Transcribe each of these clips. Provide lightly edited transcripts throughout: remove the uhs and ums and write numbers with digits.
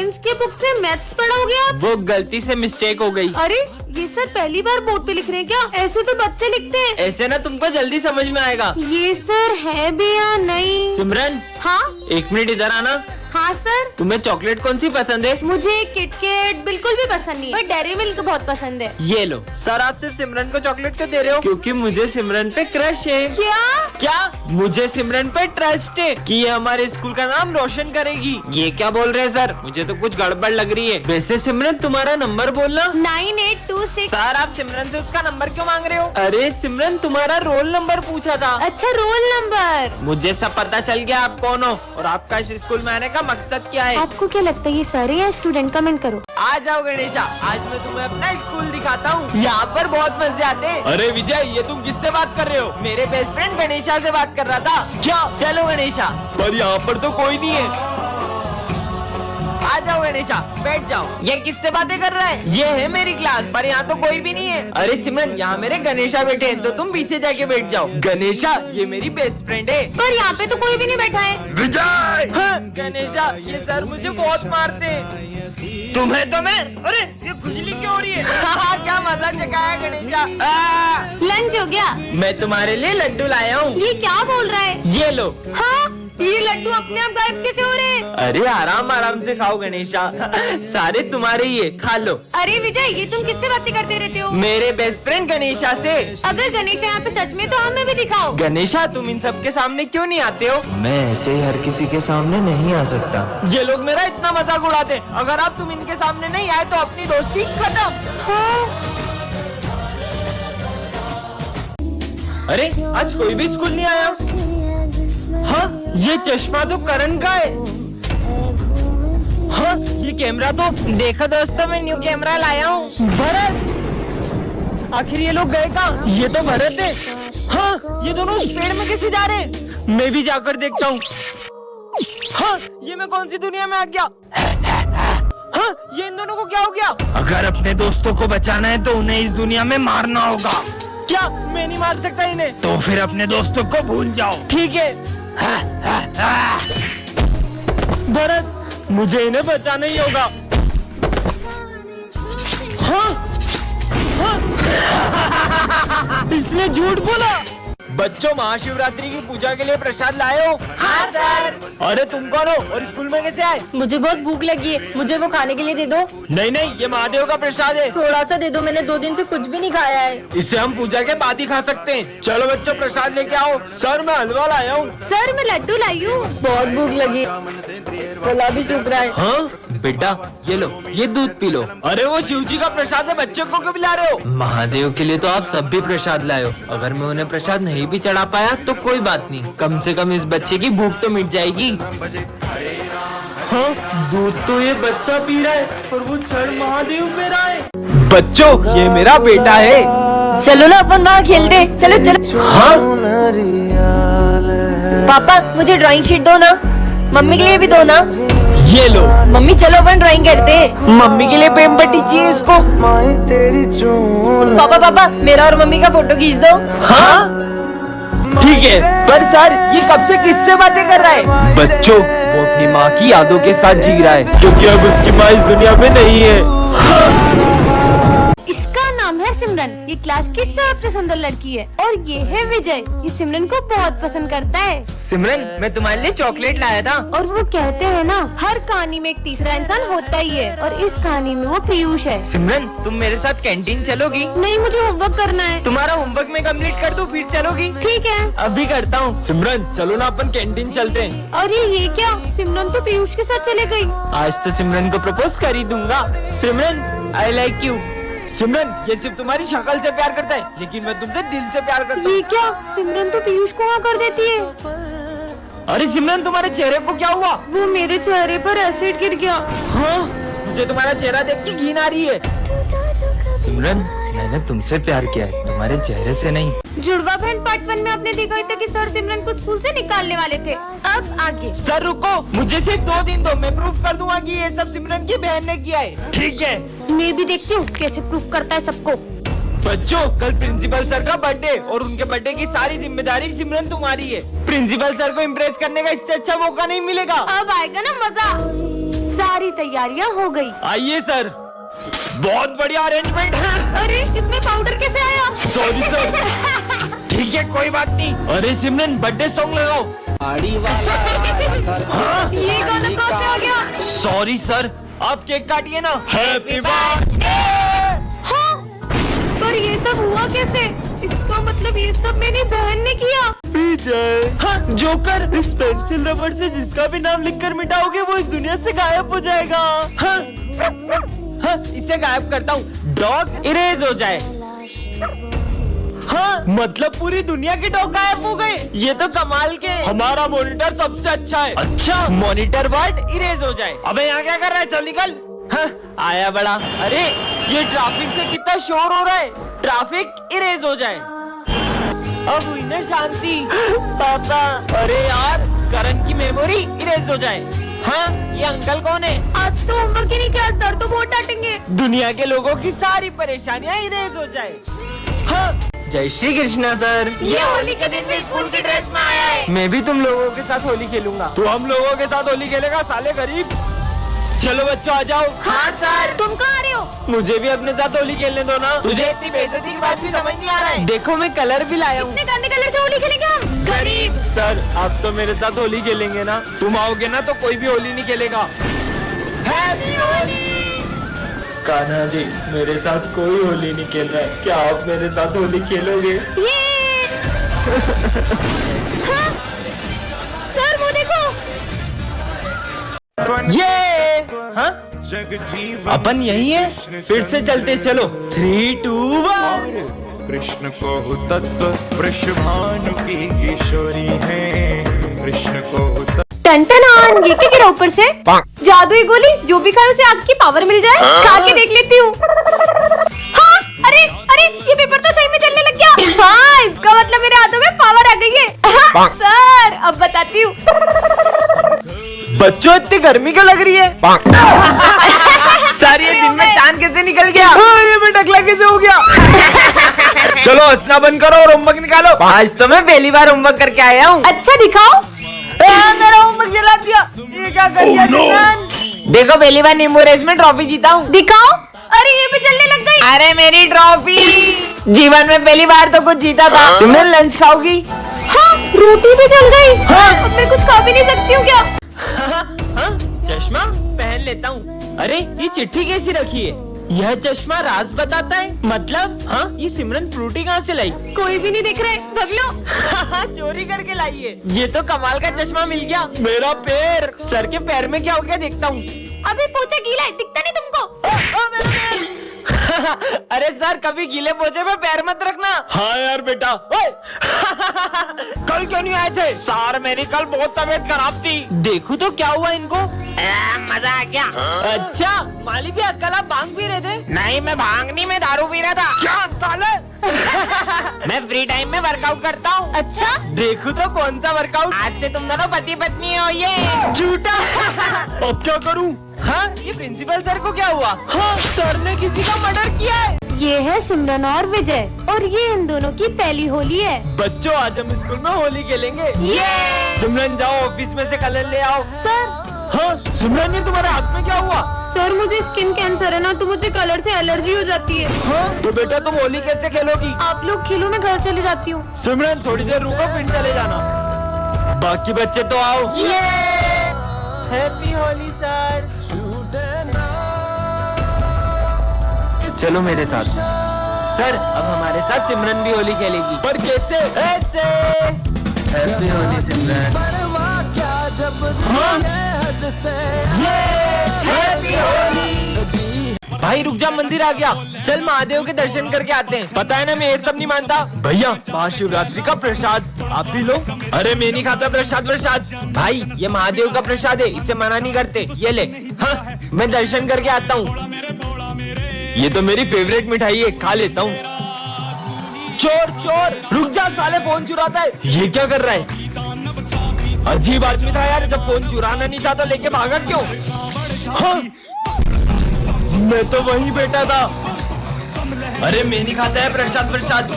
Science की book से maths पढ़ोगे आप? वो गलती से मिस्टेक हो गई। अरे ये सर पहली बार बोर्ड पे लिख रहे हैं क्या? ऐसे तो बच्चे लिखते हैं। ऐसे ना तुमको जल्दी समझ में आएगा। ये सर है भी या नहीं? सिमरन हाँ 1 मिनट इधर आना। हाँ सर। तुम्हें चॉकलेट कौन सी पसंद है? मुझे किटकैट बिल्कुल भी पसंद नहीं, पर डेयरी मिल्क बहुत पसंद है। ये लो। सर आप सिर्फ सिमरन को चॉकलेट क्यों दे रहे हो? क्योंकि मुझे सिमरन पे क्रश है। क्या? मुझे सिमरन पे ट्रस्ट है कि ये हमारे स्कूल का नाम रोशन करेगी। ये क्या बोल रहे हैं सर? मुझे तो कुछ गड़बड़ लग रही है। वैसे सिमरन तुम्हारा नंबर बोलना। 9826। सर आप सिमरन से उसका नंबर क्यों मांग रहे हो? अरे सिमरन तुम्हारा रोल नंबर पूछा था। अच्छा रोल नंबर। मुझे सब पता चल गया आप कौन हो और आपका इस स्कूल में आने का मकसद क्या है। आपको क्या लगता है ये सर है या स्टूडेंट? कमेंट करो। आ जाओ गणेशा, आज मैं तुम्हें अपना स्कूल दिखाता हूँ। यहाँ पर बहुत मजे आते हैं। अरे विजय ये तुम किससे बात कर रहे हो? मेरे बेस्ट फ्रेंड गणेशा से बात कर रहा था। क्या? चलो गणेशा। पर यहाँ पर तो कोई नहीं है। आ जाओ गणेशा, बैठ जाओ। ये किससे बातें कर रहा है? ये है मेरी क्लास, पर यहाँ तो कोई भी नहीं है। अरे सिमरन यहाँ मेरे गणेशा बैठे हैं, तो तुम पीछे जाके बैठ जाओ। गणेशा ये मेरी बेस्ट फ्रेंड है। पर यहाँ पे तो कोई भी नहीं बैठा है। विजय! हाँ, गणेशा ये सर मुझे बहुत मारते हैं। तुम्हें तो मैं। अरे ये खुजली क्यों हो रही है? क्या मजा चकाया गणेशा। लंच हो गया? मैं तुम्हारे लिए लड्डू लाया हूँ। ये क्या बोल रहा है? ये लो। हाँ ये लड्डू अपने आप गायब कैसे हो रहे हैं? अरे आराम आराम से खाओ गणेशा। सारे तुम्हारे ही है, खा लो। अरे विजय ये तुम किससे बातें करते रहते हो? मेरे बेस्ट फ्रेंड गणेशा से। अगर गणेशा यहाँ पे सच में तो हमें भी दिखाओ। गणेशा तुम इन सब के सामने क्यों नहीं आते हो? मैं ऐसे हर किसी के सामने नहीं आ सकता। ये लोग मेरा इतना मजाक उड़ाते हैं। अगर आप तुम इनके सामने नहीं आए तो अपनी दोस्ती खत्म। हाँ। अरे आज कोई भी स्कूल नहीं आया। हाँ ये चश्मा तो करण का है। हाँ ये कैमरा तो देखो दोस्तों, मैं न्यू कैमरा लाया हूँ। भरत, आखिर ये लोग गए कहाँ? ये तो भरत है। हाँ ये दोनों उस पेड़ में कैसे जा रहे हैं? मैं भी जाकर देखता हूँ। हाँ ये मैं कौन सी दुनिया में आ गया? हाँ ये इन दोनों को क्या हो गया? अगर अपने दोस्तों को बचाना है तो उन्हें इस दुनिया में मारना होगा। क्या मैं नहीं मार सकता इन्हें? तो फिर अपने दोस्तों को भूल जाओ। ठीक है। भरत मुझे इन्हें बचाना ही होगा। हाँ? हाँ? इसने झूठ बोला। बच्चों महाशिवरात्रि की पूजा के लिए प्रसाद लाए हो? हाँ सर। अरे तुम कौन हो और स्कूल में कैसे आए? मुझे बहुत भूख लगी है, मुझे वो खाने के लिए दे दो। नहीं नहीं ये महादेव का प्रसाद है। थोड़ा सा दे दो, मैंने 2 दिन से कुछ भी नहीं खाया है। इसे हम पूजा के बाद ही खा सकते हैं। चलो बच्चों प्रसाद लेके आओ। सर मैं हलवा लाया हूँ। सर मैं लड्डू लाई हूँ। बहुत भूख लगी, गला भी सूख रहा है। हाँ बेटा ये लो, ये दूध पी लो। अरे वो शिव जी का प्रसाद है, बच्चों को क्यों खिला रहे हो? महादेव के लिए तो आप सब भी प्रसाद लाए हो। अगर मैं उन्हें प्रसाद नहीं भी चढ़ा पाया तो कोई बात नहीं, कम से कम इस बच्चे की भूख तो मिट जाएगी। हाँ दूध तो ये बच्चा पी रहा है और वो चढ़ महादेव पे रहा है। बच्चों ये मेरा बेटा है। चलो ना अपन वहाँ खेलते। चलो चलो। हाँ पापा मुझे ड्राइंग शीट दो ना, मम्मी के लिए भी दो ना। ये लो। मम्मी चलो अपन ड्राइंग करते। मम्मी के लिए पेन पट्टी चाहिए इसको। पापा मेरा और मम्मी का फोटो खींच दो। हाँ ठीक है। पर सर ये कब से किससे बातें कर रहा है? बच्चों वो अपनी माँ की यादों के साथ जी रहा है, क्योंकि अब उसकी माँ इस दुनिया में नहीं है। इसका नाम है सिमरन। ये क्लास की सबसे सुंदर लड़की है। और ये है विजय, ये सिमरन को बहुत पसंद करता है। सिमरन मैं तुम्हारे लिए चॉकलेट लाया था। और वो कहते हैं ना हर कहानी में एक तीसरा इंसान होता ही है, और इस कहानी में वो पीयूष है। सिमरन तुम मेरे साथ कैंटीन चलोगी? नहीं मुझे होमवर्क करना है। तुम्हारा होमवर्क मैं कंप्लीट कर दूं फिर चलोगी? ठीक है अभी करता हूँ। सिमरन चलो ना अपन कैंटीन चलते हैं। अरे ये क्या, सिमरन तो पीयूष के साथ चले गई। आज तो सिमरन को प्रपोज कर ही दूंगा। सिमरन आई लाइक यू। सिमरन ये सिर्फ तुम्हारी शक्ल से प्यार करता है, लेकिन मैं तुमसे दिल से प्यार करता हूँ। ये क्या, सिमरन तो पीयूष को हाँ कर देती है। अरे सिमरन तुम्हारे चेहरे को क्या हुआ? वो मेरे चेहरे पर एसिड गिर गया। हाँ मुझे तुम्हारा चेहरा देख के घिन आ रही है। सिमरन मैंने तुमसे प्यार किया है, तुम्हारे चेहरे से नहीं। जुड़वा बहन पार्ट 1 में आपने देखा था कि सर सिमरन को स्कूल से निकालने वाले थे। अब आगे। सर रुको, मुझे सिर्फ 2 दिन दो, मैं प्रूफ कर दूंगा कि ये सब सिमरन की बहन ने किया है। ठीक है मैं भी देखती हूँ कैसे प्रूफ करता है सबको। बच्चों कल प्रिंसिपल सर का बर्थडे और उनके बर्थडे की सारी जिम्मेदारी सिमरन तुम्हारी है। प्रिंसिपल सर को इम्प्रेस करने का इससे अच्छा मौका नहीं मिलेगा। अब आएगा ना मजा। सारी तैयारियां हो गई। आइए सर, बहुत बढ़िया अरेंजमेंट है। अरे इसमें पाउडर कैसे आया? Sorry sir. ठीक है कोई बात नहीं। अरे सिमरन बर्थडे सॉन्ग लगाओ। ये गाना कहाँ से आ गया? सॉरी सर, आप केक काटिए ना। Happy birthday. हाँ, पर ये सब हुआ कैसे? इसका मतलब ये सब मेरी बहन ने किया। विजय, हाँ जोकर, इस पेंसिल रबड़ से जिसका भी नाम लिखकर मिटाओगे वो इस दुनिया से गायब हो जाएगा। हाँ, हाँ इसे गायब करता हूँ, डॉग इरेज हो जाए। हाँ मतलब पूरी दुनिया के डॉग गायब हो गए। ये तो कमाल के। हमारा मॉनिटर सबसे अच्छा है। अच्छा, मॉनिटर वर्ड इरेज हो जाए। अबे यहाँ क्या कर रहा है, चल निकल। हाँ, आया बड़ा। अरे ये ट्रैफिक से कितना शोर हो रहा है। ट्रैफिक इरेज हो जाए। अब हुई ना शांति। पापा, अरे यार करण की मेमोरी इरेज हो जाए। हाँ, ये अंकल कौन है? आज तो होमवर्क ही नहीं किया, सर तो बहुत डांटेंगे। दुनिया के लोगों की सारी परेशानियां इरेज हो जाए। हाँ, जय श्री कृष्णा सर। ये होली के दिन भी स्कूल की ड्रेस में आया है। मैं भी तुम लोगों के साथ होली खेलूंगा। तू हम लोगों के साथ होली खेलेगा साले गरीब। चलो बच्चों आ जाओ। हाँ सर। तुम कहाँ आ रहे हो? मुझे भी अपने साथ होली खेलने दो ना। तुझे इतनी बेइज्जती की बात भी समझ नहीं आ रहा है। देखो मैं कलर भी लाया हूँ। इतने गंदे कलर से होली खेलेंगे हम? गरीब। सर आप तो मेरे साथ होली खेलेंगे ना? तुम आओगे ना तो कोई भी होली नहीं खेलेगा। हैप्पी होली। कान्हा जी, मेरे साथ कोई होली नहीं खेल रहा है, क्या आप मेरे साथ होली खेलोगे? हाँ? सर वो देखो। ये हाँ? अपन यही है, फिर से चलते चलो। 3, 2, 1। कृष्ण को तत्व वृषभानु की किशोरी है। कृष्ण को टन ये क्या गिरा ऊपर से? जादुई गोली, जो भी खाए उसे आग की पावर मिल जाए। खा के देख लेती हूँ। हाँ, अरे अरे ये पेपर तो सही में जलने लग गया। हाँ, इसका मतलब मेरे हाथों में पावर आ गई है। हाँ, सर अब बताती हूँ। बच्चों इतनी गर्मी क्यों लग रही है? सर ये दिन में चांद कैसे निकल गया? ये मैं टकला कैसे हो गया? चलो हंसना बंद करो और होमवर्क निकालो। आज तो मैं पहली बार होमवर्क करके आया हूँ। अच्छा दिखाओ। मेरा होमवर्क जला दिया। ये क्या कर दिया सिमरन? देखो पहली बार नींबू रेस में ट्रॉफी जीता हूँ। दिखाओ। अरे ये भी जलने लग गई। अरे मेरी ट्रॉफी। जीवन में पहली बार तो कुछ जीता था। सिमरन लंच खाओगी? हाँ, रोटी भी जल गई। हाँ, अब मैं कुछ खा भी नहीं सकती हूँ क्या? हाँ, चश्मा पहन लेता हूँ। अरे ये चिट्ठी कैसी रखी है? यह चश्मा राज बताता है। मतलब हाँ, ये सिमरन फ्रूटी कहाँ से लाई? कोई भी नहीं दिख रहा है, भाग लो। चोरी करके लाई है। ये तो कमाल का चश्मा मिल गया। मेरा पैर, सर के पैर में क्या हो गया देखता हूँ। अभी पोछा गीला है, दिखता नहीं तुमको? अरे सर कभी गीले पोछे में पैर मत रखना। हाँ यार बेटा। कल क्यों नहीं आए थे? सर मेरी कल बहुत तबीयत खराब थी। देखो तो क्या हुआ इनको। मजा आ गया। अच्छा माली भी अकेला भांग पी रहे थे? नहीं मैं भांग नहीं, मैं दारू पी रहा था। क्या साले? मैं फ्री टाइम में वर्कआउट करता हूँ। अच्छा देखो तो कौन सा वर्कआउट। आज से तुम दोनों पति पत्नी हो। ये झूठा। अब क्या करूँ? हाँ ये प्रिंसिपल सर को क्या हुआ? हाँ सर ने किसी का मर्डर किया है। ये है सिमरन और विजय, और ये इन दोनों की पहली होली है। बच्चों आज हम स्कूल में होली खेलेंगे। सिमरन जाओ ऑफिस में से कलर ले आओ। सर। हाँ सिमरन, ये तुम्हारे हाथ में क्या हुआ? सर मुझे स्किन कैंसर है ना, तो मुझे कलर से एलर्जी हो जाती है। हाँ तो बेटा तुम होली कैसे खेलोगी? आप लोग खेलो, मैं घर चली जाती हूँ। सिमरन थोड़ी देर रुको फिर चले जाना। बाकी बच्चे तो आओ। Happy Holi sir. चलो मेरे साथ। सर अब हमारे साथ सिमरन भी होली खेलेगी। पर कैसे? ऐसे। हैप्पी होली सिमरन। हैप्पी होली। भाई रुक जा, मंदिर आ गया। चल महादेव के दर्शन करके आते हैं। पता है ना मैं ये सब नहीं मानता। भैया महाशिवरात्रि का प्रसाद आप भी लो। अरे मैं नहीं खाता प्रसाद। भाई ये महादेव का प्रसाद है, इसे मना नहीं करते। ये ले। हाँ मैं दर्शन करके आता हूँ। ये तो मेरी फेवरेट मिठाई है, खा लेता हूँ। चोर रुक जा, साले फोन चुराता है। ये क्या कर रहा है? अजीब आदमी था यार, जब फोन चुराना नहीं था तो लेके भागा क्यों? हाँ, मैं तो वही बैठा था। अरे मैं नहीं खाता है प्रसाद।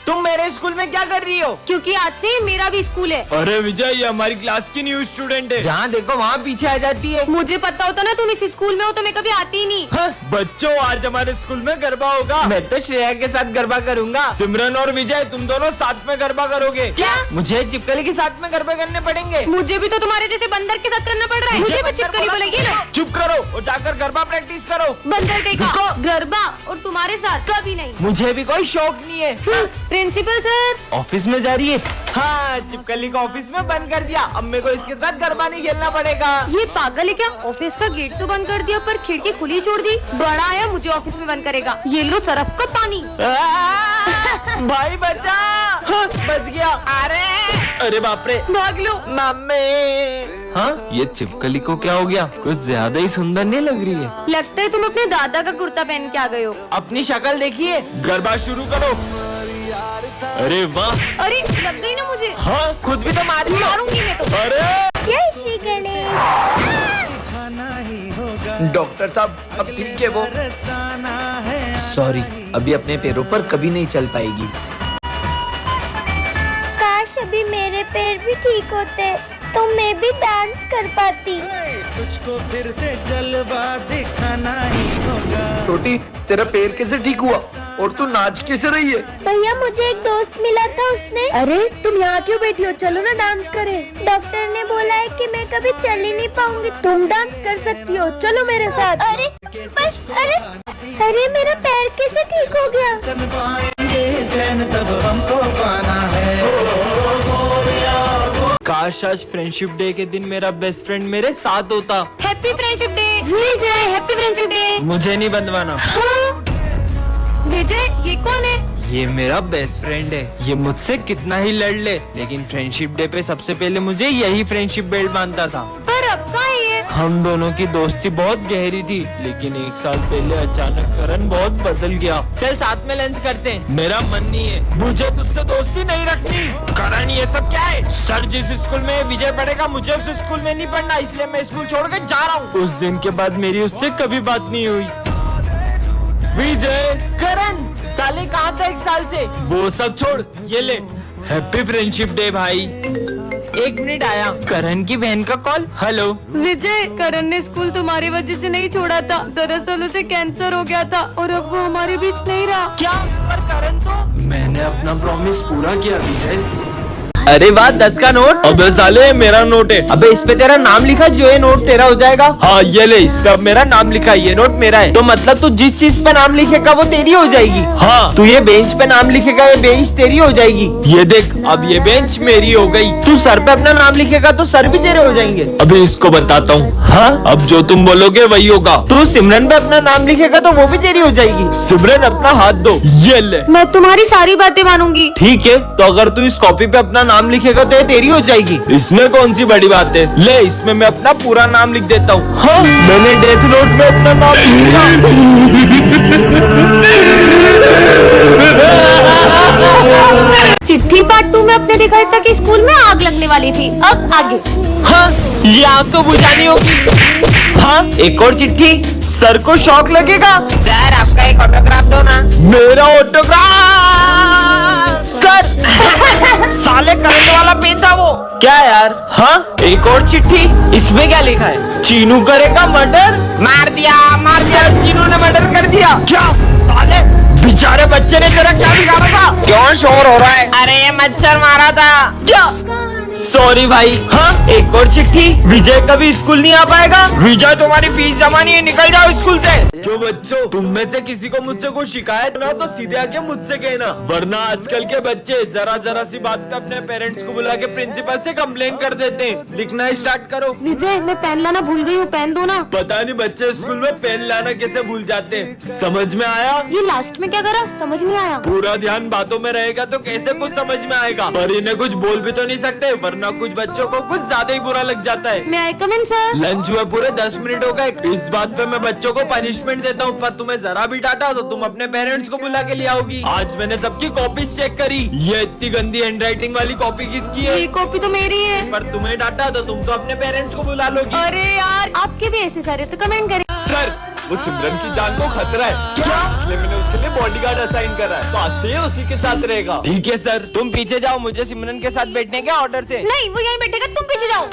तुम मेरे स्कूल में क्या कर रही हो? क्योंकि आज से ही मेरा भी स्कूल है। अरे विजय, ये हमारी क्लास की न्यू स्टूडेंट है। जहाँ देखो वहाँ पीछे आ जाती है। मुझे पता होता ना तुम इस स्कूल में हो तो मैं कभी आती ही नहीं। हाँ, बच्चों आज हमारे स्कूल में गरबा होगा। मैं तो श्रेया के साथ गरबा करूंगा। सिमरन और विजय तुम दोनों साथ में गरबा करोगे। क्या? मुझे चिपकली के साथ में गरबा करने पड़ेंगे। मुझे भी तो तुम्हारे जैसे बंदर के साथ करना पड़ रहा है। मुझे भी चिपकली बोलेगी ना। चुप करो और जाकर गरबा प्रैक्टिस करो। बंदर कहीं का रुको। गरबा और तुम्हारे साथ कभी नहीं। मुझे भी कोई शौक नहीं है। प्रिंसिपल सर, ऑफिस में जा रही है। हाँ, चिपकली को ऑफिस में बंद कर दिया। अब मेरे को इसके साथ गरबा नहीं खेलना पड़ेगा। ये पागल है क्या? ऑफिस का गेट तो बंद कर दिया पर खिड़की खुली छोड़ दी। बड़ा आया मुझे ऑफिस में बंद करेगा। ये लो सरफ का पानी। भाई बचा। हाँ, बच गया। अरे बाप रे, भाग लो। मम्मी। हाँ, ये चिपकली को क्या हो गया? कुछ ज्यादा ही सुंदर नहीं लग रही है। लगता है तुम अपने दादा का कुर्ता पहन के आ गए हो। अपनी शक्ल देखिए। गरबा शुरू करो। अरे वाह। अरे लग गई ना मुझे। हाँ, खुद भी तो मारूंगी मैं तो। अरे जय श्री गणेश। डॉक्टर साहब अब ठीक है वो? सॉरी, अभी अपने पैरों पर कभी नहीं चल पाएगी। काश अभी मेरे पैर भी ठीक होते तो मैं भी डांस कर पाती। तुझको फिर से जलवा दिखाना ही होगा। छोटी, तेरा पैर कैसे ठीक हुआ और तू नाच कैसे रही है? भैया मुझे एक दोस्त मिला था, उसने। अरे तुम यहाँ क्यों बैठी हो? चलो ना डांस करें। डॉक्टर ने बोला है कि मैं कभी चल ही नहीं पाऊंगी। तुम डांस कर सकती हो, चलो मेरे साथ। अरे बस, अरे मेरा पैर कैसे ठीक हो गया? सन पाएंगे चैन तब हमको पाना है। काश आज फ्रेंडशिप डे के दिन मेरा बेस्ट फ्रेंड मेरे साथ होता। Happy friendship day Vijay. Happy friendship day. मुझे नहीं बंधवाना। विजय, ये कौन है? ये मेरा बेस्ट फ्रेंड है। ये मुझसे कितना ही लड़ ले, लेकिन फ्रेंडशिप डे पे सबसे पहले मुझे यही फ्रेंडशिप बेल्ट बांधता था। पर अब कहाँ है ये? हम दोनों की दोस्ती बहुत गहरी थी, लेकिन एक साल पहले अचानक करण बहुत बदल गया। चल साथ में लंच करते हैं। मेरा मन नहीं है, मुझे तुझसे दोस्ती नहीं रखनी। करण, ये सब क्या है? सर जिस स्कूल में विजय पढ़ेगा मुझे उस स्कूल में नहीं पढ़ना, इसलिए मैं स्कूल छोड़ के जा रहा हूँ। उस दिन के बाद मेरी उससे कभी बात नहीं हुई। विजय, करण, साले कहाँ था एक साल से? वो सब छोड़, ये ले हैप्पी फ्रेंडशिप डे भाई। एक मिनट, आया करण की बहन का कॉल। हेलो विजय, करण ने स्कूल तुम्हारी वजह से नहीं छोड़ा था। दरअसल उसे कैंसर हो गया था और अब वो हमारे बीच नहीं रहा। क्या? पर करण तो मैंने अपना प्रॉमिस पूरा किया विजय। अरे वाह, 10 का नोट। अबे साले, मेरा नोट है। अबे इस पे तेरा नाम लिखा, जो ये नोट तेरा हो जाएगा। हाँ ये ले, इस पे अब मेरा नाम लिखा है, ये नोट मेरा है। तो मतलब तू जिस चीज पे नाम लिखेगा वो तेरी हो जाएगी। हाँ, तू ये बेंच पे नाम लिखेगा, ये बेंच तेरी हो जाएगी। ये देख, अब ये बेंच मेरी हो गई। तू सर पे अपना नाम लिखेगा तो सर भी तेरे हो जाएंगे। अभी इसको बताता हूँ। हाँ, अब जो तुम बोलोगे वही होगा। तू सिमरन पे अपना नाम लिखेगा तो वो भी तेरी हो जाएगी। सिमरन, अपना हाथ दो। ये ले। मैं तुम्हारी सारी बातें मानूंगी। ठीक है, तो अगर तू इस कॉपी पे अपना नाम लिखेगा तो ये तेरी हो जाएगी। इसमें कौन सी बड़ी बात है? ले, इसमें मैं अपना पूरा नाम लिख देता हूँ। हाँ, मैंने डेथ नोट में अपना नाम लिखा। चिट्ठी पार्ट 2 में अपने दिखाया था कि स्कूल में आग लगने वाली थी। अब आगे। हाँ, ये आग तो बुझानी होगी। हाँ, एक और चिट्ठी। सर को शौक लगेगा। सर आपका एक ऑटोग्राफ दो ना। मेरा ऑटोग्राफ? सर साले करंट वाला पेन था वो। क्या यार? हाँ, एक और चिट्ठी। इसमें क्या लिखा है? चीनू करेगा मर्डर। मार दिया। सर, चीनू ने मर्डर कर दिया। क्या? साले बेचारे बच्चे ने तेरा क्या बिगाड़ा था? क्यों शोर हो रहा है? अरे ये मच्छर मारा था। क्या? सॉरी भाई। हाँ, एक और चिट्ठी। विजय कभी स्कूल नहीं आ पाएगा। विजय, तुम्हारी फीस जमा नहीं है, निकल जाओ स्कूल से। क्यों बच्चों, तुम में से किसी को मुझसे कोई शिकायत ना तो सीधे आके मुझसे कहना, वरना आजकल के बच्चे जरा सी बात पे अपने पेरेंट्स को बुला के प्रिंसिपल से कंप्लेन कर देते हैं। लिखना स्टार्ट करो। विजय, मैं पेन लाना भूल गई हूँ, पेन दो ना। पता नहीं बच्चे स्कूल में पेन लाना कैसे भूल जाते हैं। समझ में आया? ये लास्ट में क्या करा? समझ नहीं आया। पूरा ध्यान बातों में रहेगा तो कैसे कुछ समझ में आएगा। पर इन्हें कुछ बोल भी तो नहीं सकते, वरना कुछ बच्चों को कुछ ज्यादा ही बुरा लग जाता है। मैं आई कम इन सर? लंच हुए पूरे 10 मिनट हो गए। इस बात पे मैं बच्चों को पनिशमेंट देता हूँ, पर तुम्हें जरा भी डांटा तो तुम अपने पेरेंट्स को बुला के ले आओगी। आज मैंने सबकी कॉपी चेक करी। ये इतनी गंदी हैंडराइटिंग वाली कॉपी किसकी है? ये कॉपी तो मेरी है। पर तुम्हें डांटा तो तुम तो अपने पेरेंट्स को बुला लोगी। अरे यार, आपके भी ऐसे सारे तो कमेंट करें। सर, वो सिमरन की जान को खतरा है। क्या? इसलिए मैंने उसके लिए बॉडीगार्ड असाइन करा है, तो आज से उसी के साथ रहेगा। ठीक है सर, तुम पीछे जाओ, मुझे सिमरन के साथ बैठने के ऑर्डर से। नहीं, वो यहीं बैठेगा, तुम पीछे जाओ।